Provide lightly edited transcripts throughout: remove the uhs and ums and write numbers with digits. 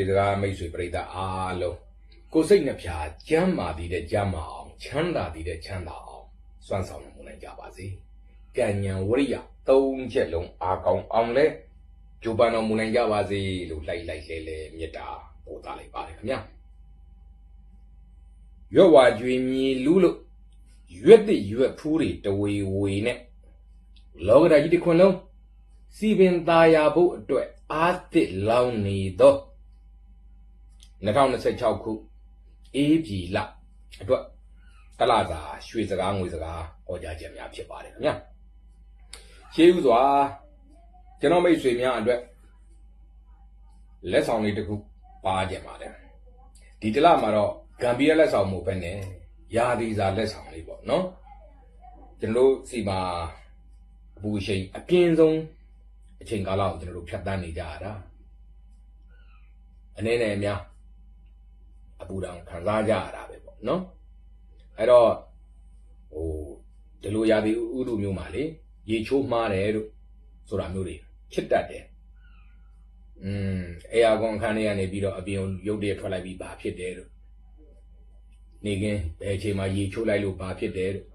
စကားမိတ်ဆွေပရိသတ်အားလုံးကိုစိတ်နှပြကျမ်းမာတည်တဲ့ကျမ်းမာအောင်ချမ်းသာတည်တဲ့ချမ်းသာအောင်စွမ်းဆောင်မှုနိုင်ကြပါစေကံဉဏ်ဝရိယ၃ချက်လုံးအားကောင်းအောင်လဲကြိုးပမ်းတော်မူနိုင်ကြပါစေလို့လိုက်လဲမေတ္တာပို့သလိုက်ပါတယ်ခင်ဗျာရွက်ဝါကြွေမြေလူးလို့ရွက်တဲ့ရွက်ဖူးတွေတဝေနဲ့လောကဓာတ်ကြီးတစ်ခွန်းလုံးစီပင်သားရဖို့အတွက်အားသစ်လောင်းနေတော့2026ခုအေးပြီလအတွက်တလစာရွှေစကားငွေစကားဟောကြားချက်များဖြစ်ပါတယ်ခင်ဗျာရှေးဥစွာကျွန်တော်မိတ်ဆွေများအတွက်လက်ဆောင်လေးတစ်ခုပါကြပါတယ်ဒီတလမှာတော့ဂမ်ဘီယာလက်ဆောင်မှုပဲနဲ့ယာဒီစာလက်ဆောင်လေးပေါ့နော်ကျွန်တော်တို့စီမှာအပူရှိန်အပြင်းဆုံးအချိန်ကာလကိုကျွန်တော်တို့ဖြတ်သန်းနေကြရတာအနေနဲ့အများအပူတောင်ခံစားကြရတာပဲပေါ့နော်အဲ့တော့ဒီလိုရာသီဥတုမျိုးမှာလေရေချိုးမှားတယ်လို့ဆိုတာမျိုးတွေဖြစ်တတ်တယ်အေယာကွန်အခန်းထဲကနေပြီးတော့အပြင်ရုပ်တရက်ထွက်လိုက်ပြီးဘာဖြစ်တယ်လို့နေကင်းဘယ်အချိန်မှာရေချိုးလိုက်လို့ဘာဖြစ်တယ်လို့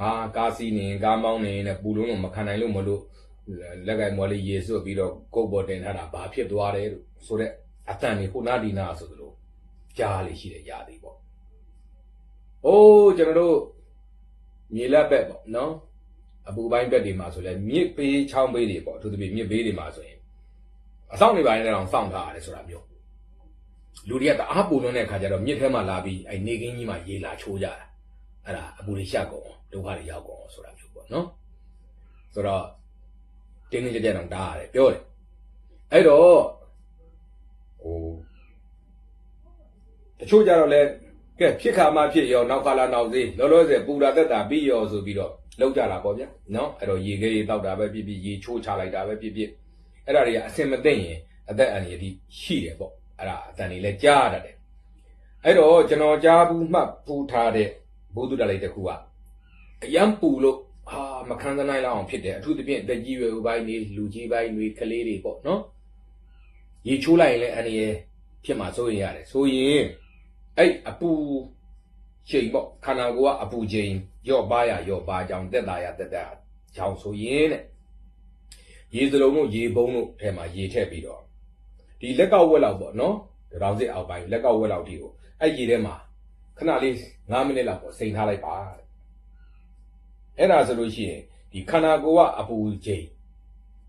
ဟာကားစီးနေကားမောင်းနေနဲ့ပူလုံးလုံးမခံနိုင်လို့မလို့လက်ကင်မော်လေးရေစွတ်ပြီးတော့ကုတ်ပေါ်တင်ထားတာဘာဖြစ်သွားတယ်လို့ဆိုတော့အတန်နေခုနာဒီနာဆိုသလိုကြားလေးရှိတဲ့ຢာသေးပေါ့ကျွန်တော်တို့မြေလက်ဘက်ပေါ့နော်အပူပိုင်းဘက်တွေမှာဆိုလဲမြစ်ပေးချောင်းပေးတွေပေါ့အထူးသဖြင့်မြစ်ပေးတွေမှာဆိုရင်အဆောင်နေပိုင်းနဲ့တော့စောင့်ထားရတယ်ဆိုတာမျိုးလူတွေကတအားပူလွန်းတဲ့ခါကျတော့မြစ်ထဲမှာလာပြီးအဲနေကင်းကြီးမှာရေလာချိုးကြတာအဲ့ဒါအပူတွေရှက်ကုန်ဒုက္ခတွေရောက်ကုန်ဆိုတာမျိုးပေါ့နော်ဆိုတော့တင်းတင်းကြပ်ကြပ်တော့တားရတယ်ပြောတယ်အဲ့တော့တချို့ကြတော့လဲကဲဖြစ်ခါမှဖြစ်ရောနောက်ခါလာနောက်သေးလောလောဆယ်ပူတာတက်တာပြီးရောဆိုပြီးတော့လောက်ကြတာပေါ့ဗျာနော်အဲ့တော့ရေခဲရေတောက်တာပဲဖြစ်ဖြစ်ရေချိုးချလိုက်တာပဲဖြစ်ဖြစ်အဲ့ဒါတွေကအစင်မသိရင်အသက်အန္တရာယ်ရှိတယ်ပေါ့အဲ့ဒါအတန်တွေလဲကြားတတ်တယ်အဲ့တော့ကျွန်တော်ကြားဘူးမှတ်ဖူးထားတဲ့ဘုဒ္ဓတလိုက်တစ်ခုကအယံပူလို့မခံစနိုင်လောက်အောင်ဖြစ်တယ်အထူးသဖြင့်တက်ကြီးရွယ်ဦးပိုင်းတွေလူကြီးပိုင်းတွေကလေးတွေပေါ့နော်ရေချိုးလိုက်ရင်လည်းအန္တရာယ်ဖြစ်မှာစိုးရင်ရတယ်ဆိုရင်အဲ့အပူချိန်ပေါ့ခန္ဓာကိုယ်ကအပူချိန်ရော့ပါကြောင်တက်တာကြောင်ဆိုရင်တဲ့ရေစလုံးတို့ရေပုံးတို့ထဲမှာရေထည့်ပြီးတော့ဒီလက်ကောက်ဝက်လောက်ပေါ့နော်တောင်စစ်အောက်ပိုင်းလက်ကောက်ဝက်လောက်ဒီကိုအဲ့ရေထဲမှာခဏလေး9မိနစ်လောက်ပေါ့စိန်ထားလိုက်ပါအဲ့ဒါဆိုလို့ရှိရင်ဒီခန္ဓာကိုယ်ကအပူချိန်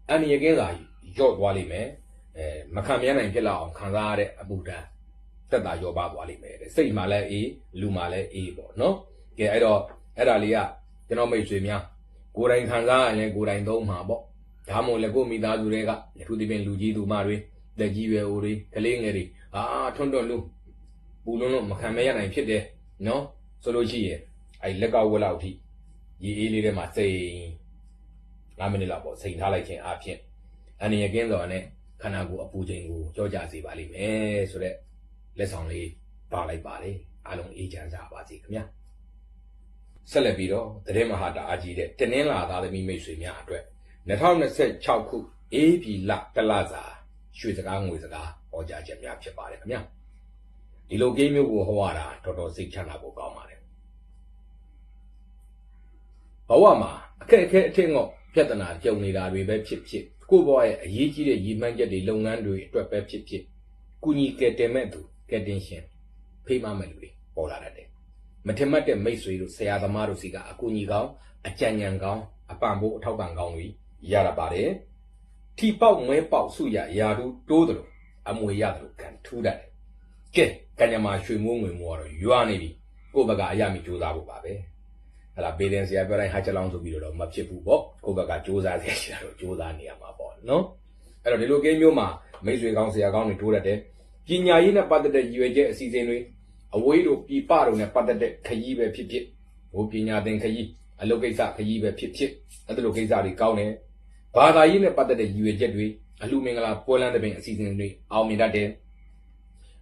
အန္တရာယ်ကင်းစာရော့သွားလိမ့်မယ်မခံမြဲနိုင်ဖြစ်လာအောင်ခံစားရတဲ့အပူဓာတ်တက်တာရောပါသွားလိမ့်မယ်စိတ်မှာလည်းအေးလူမှာလည်းအေးပေါ့နော်ကဲအဲ့တော့အဲ့ဒါလေးကကျွန်တော်မိတ်ဆွေများကိုယ်တိုင်ခံစားရရင်ကိုယ်တိုင်သုံးမှာပေါ့ဒါမှမဟုတ်လည်းကိုယ်မိသားစုတွေကအထူးသဖြင့်လူကြီးသူမတွေလက်ကြီးရွယ်အိုတွေကလေးငယ်တွေထွန်းလူပူလုံးလုံးမခံမရနိုင်ဖြစ်တယ်နော်ဆိုလို့ရှိရင်အဲ့လက်ကောက်ဝက်လောက်အထိရေအေးလေးထဲမှာစိန်9မိနစ်လောက်ပေါ့စိန်ထားလိုက်ခြင်းအပြင်အန္တရာယ်ကင်းစွာနဲ့ခန္ဓာကိုယ်အပူချိန်ကိုကြောကြစေပါလိမ့်မယ်ဆိုတော့လက်ဆောင်လေးပါလိုက်ပါလေအားလုံးအေးချမ်းကြပါစေခင်ဗျာဆက်လက်ပြီးတော့သတင်းမဟာတာအကြီးတဲ့တနင်္လာသားသမီးမိတ်ဆွေများအတွက်2026ခုအေးပြီလတလစာရွှေစကားငွေစကားဟောကြားချက်များဖြစ်ပါတယ်ခင်ဗျာဒီလိုကိန်းမျိုးကိုဟောရတာတော်တော်စိတ်ချမ်းသာဖို့ကောင်းပါတယ်ဘဝမှာအခက်အခဲအထင်ငေါ့ပြဿနာကြုံနေတာတွေပဲဖြစ်ကိုယ့်ဘဝရဲ့အရေးကြီးတဲ့ရည်မှန်းချက်တွေလုပ်ငန်းတွေအတွက်ပဲဖြစ်ကုညီကယ်တင်မဲ့သူကယ်တင်ရှင်ဖေးမမဲ့လူတွေပေါ်လာတတ်တယ်မထင်မှတ်တဲ့မိတ်ဆွေတို့ဆရာသမားတို့စီကအကူညီကောင်းအကြံဉာဏ်ကောင်းအပံ့ပိုးအထောက်ပံ့ကောင်းတွေရတာပါတယ်ထီပေါက်မဲပေါက်စုရရာတို့တိုးတယ်လို့အမွေရတယ်လို့ကန်ထူးတတ်တယ်ကဲကညမာရွှေမိုးငွေမိုးကတော့ရွာနေပြီကိုယ့်ဘက်ကအရမီစူးစမ်းဖို့ပါပဲအဲ့ဒါပေတဲ့ဆရာပြောတိုင်းဟာချက်လောင်းဆိုပြီးတော့မဖြစ်ဘူးပေါ့ကိုယ့်ဘက်ကစူးစမ်းရရှိတာတော့စူးစမ်းနေရမှာပေါ့နော်အဲ့တော့ဒီလိုကိန်းမျိုးမှာမိတ်ဆွေကောင်းဆရာကောင်းတွေတိုးတတ်တယ်ပညာရေးနဲ့ပတ်သက်တဲ့ရည်ရွယ်ချက်အစီအစဉ်တွေအဝေးတို့ပြပတို့နဲ့ပတ်သက်တဲ့ခရီးပဲဖြစ်ဘိုးပညာသင်ခရီးအလုပ်ကိစ္စခရီးပဲဖြစ်အဲ့ဒီလိုကိစ္စတွေကောင်းတယ်ဘာသာရေးနဲ့ပတ်သက်တဲ့ရည်ရွယ်ချက်တွေအလှမင်္ဂလာပွဲလမ်းတဲ့ပင်အစီအစဉ်တွေအောင်မြင်တတ်တယ်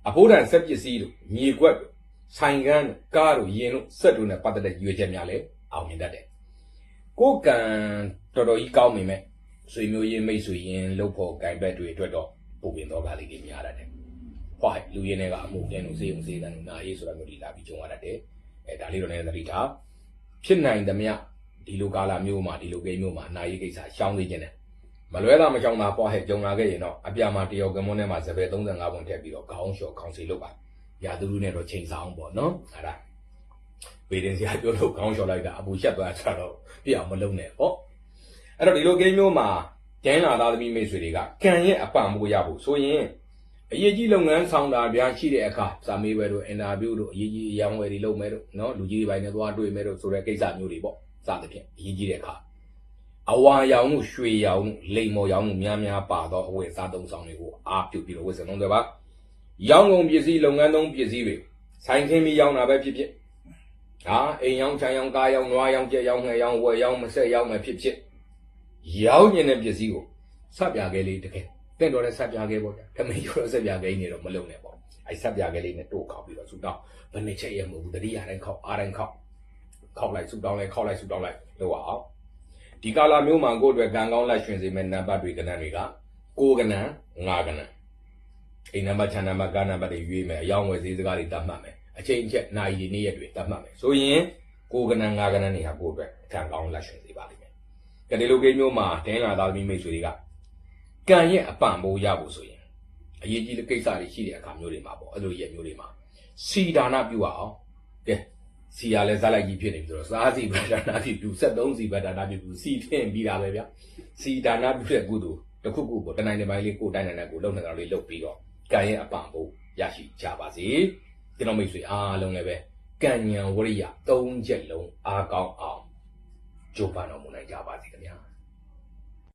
အဖို့တန်ဆက်ပစ္စည်းတို့မြေကွက်တို့ဆိုင်ကန်းတို့ကားတို့ရင်တို့စက်တို့နဲ့ပတ်သက်တဲ့ရည်ရွယ်ချက်များလည်းအောင်မြင်တတ်တယ်ကိုယ်ကံတော်တော်ကြီးကောင်းနေမဲ့ဆွေမျိုးရင်းမိတ်ဆွေရင်းလှုပ်ဖို့ဂိုင်ဘက်တွေအတွက်တော့ပုံပြင်တော့ကားလေးတွေများတတ်တယ် ဟဲ့လူရင်းတွေကအမှုတင်းလို့စေုံစေးတယ်နာရေးဆိုတာမျိုးဒီလာပြီးကြုံရတတ်တယ်ဒါလေးတော့လည်းသတိထားဖြစ်နိုင်သမျှဒီလိုကာလမျိုးမှာဒီလိုကိန်းမျိုးမှာနာရေးကိစ္စရှောင်းနေခြင်းတယ်မလွဲတာမရှောင်းတာဟဲ့ကြုံလာခဲ့ရင်တော့အပြာမှာတယောက်ကမွန်းထဲမှာစပယ်35ပုံထည့်ပြီးတော့ခေါင်းလျှော်ခေါင်းစီလုပ်ပါရာသူလူနဲ့တော့ချိန်ဆောင်ပေါ့နော်အဲ့ဒါဝေဒင်စရာပြောလို့ခေါင်းလျှော်လိုက်တာအပူရှက်သွားချတော့ပြအောင်မလုံးနဲ့ဟောအဲ့တော့ဒီလိုကိန်းမျိုးမှာကျန်းလာသားသမီးမိတ်ဆွေတွေကကံရဲ့အပံ့ဖို့ရဖို့ဆိုရင်အရေးကြီးလုပ်ငန်းဆောင်တာဗျာရှိတဲ့အခါစာမေးပွဲတို့အင်တာဗျူးတို့အရေးကြီးအရောင်းဝယ်တွေလုပ်မယ်တို့နော်လူကြီးတွေပိုင်းနဲ့သွားတွေ့မယ်တို့ဆိုတဲ့ကိစ္စမျိုးတွေပေါ့စသဖြင့်အရေးကြီးတဲ့အခါအဝါရောင်မှုရွှေရောင်မှုလိမ်မော်ရောင်မှုများများပါတော့အဝတ်စားသုံးဆောင်တွေကိုအားပြုပြီးတော့ဝတ်စံသုံးတွေပါရောင်းကုန်ပစ္စည်းလုပ်ငန်းသုံးပစ္စည်းတွေဆိုင်ခင်းပြီးရောင်းတာပဲဖြစ်ဖြစ်အိမ်ရောင်းခြံရောင်းကားရောင်းနွားရောင်းကြက်ရောင်းငှက်ရောင်းဝယ်ရောင်းမဆက်ရောင်းမယ်ဖြစ်ဖြစ်ရောင်းနေတဲ့ပစ္စည်းကိုစပြခဲလေးတကယ်တင့်တော်တဲ့စပြခဲပေါ့ဓမင်းရောစပြခဲနေတော့မလုံနဲ့ပေါ့အဲစပြခဲလေးနဲ့တို့ခောက်ပြီးတော့ဆူတောင်းဘယ်နှစ်ချက်ရမဟုတ်ဘူးတတိယတိုင်းခောက်အားတိုင်းခောက်လိုက်ဆူတောင်းလိုက်ခောက်လိုက်ဆူတောင်းလိုက်လို့အောင်ဒီကာလမျိုးမှာကိုယ့်အတွက်ကံကောင်းလက်ရှင်စေမဲ့နံပါတ်တွေကဏ္ဍတွေကကိုကဏ္ဍ5ကဏ္ဍအိမ်နံပါတ်ခြံနံပါတ်ကားနံပါတ်တွေရွေးမယ်အယောင်းဝယ်ဈေးစကားတွေတတ်မှတ်မယ်အချိန်ချက်နိုင်ရီနေ့ရက်တွေတတ်မှတ်မယ်ဆိုရင်ကိုကဏ္ဍ5ကဏ္ဍတွေဟာကိုယ့်အတွက်ကံကောင်းလက်ရှင်စေပါလိမ့်မယ်ကတိလိုကိန်းမျိုးမှာတင်းလာသားသမီးမိတ်ဆွေတွေကကံရဲ့အပံ့ဖို့ရဖို့ဆိုရင်အရေးကြီးတဲ့ကိစ္စတွေရှိတဲ့အခါမျိုးတွေမှာပေါ့အဲ့လိုရက်မျိုးတွေမှာစီဒါနပြုအောင်ကဲစီရလဲစားလိုက်ကြီးဖြစ်နေပြီဆိုတော့စားစီဗဒါနာပြု73စီဗဒါနာပြုစီထင်ပြီးတာပဲဗျစီဒါနပြုတဲ့ကုသိုလ်တစ်ခုခုပေါ့တနိုင်တစ်ပိုင်းလေးကိုတိုင်းနိုင်တဲ့ကိုလုံနေတာလေးလုပ်ပြီးတော့ကံရဲ့အပံ့ဖို့ရရှိကြပါစေကျွန်တော်မိတ်ဆွေအားလုံးလည်းပဲကံဉဏ်ဝရိယ3ချက်လုံးအားကောင်းအောင်ကြိုးပမ်းတော်မူနိုင်ကြပါစေခင်ဗျာ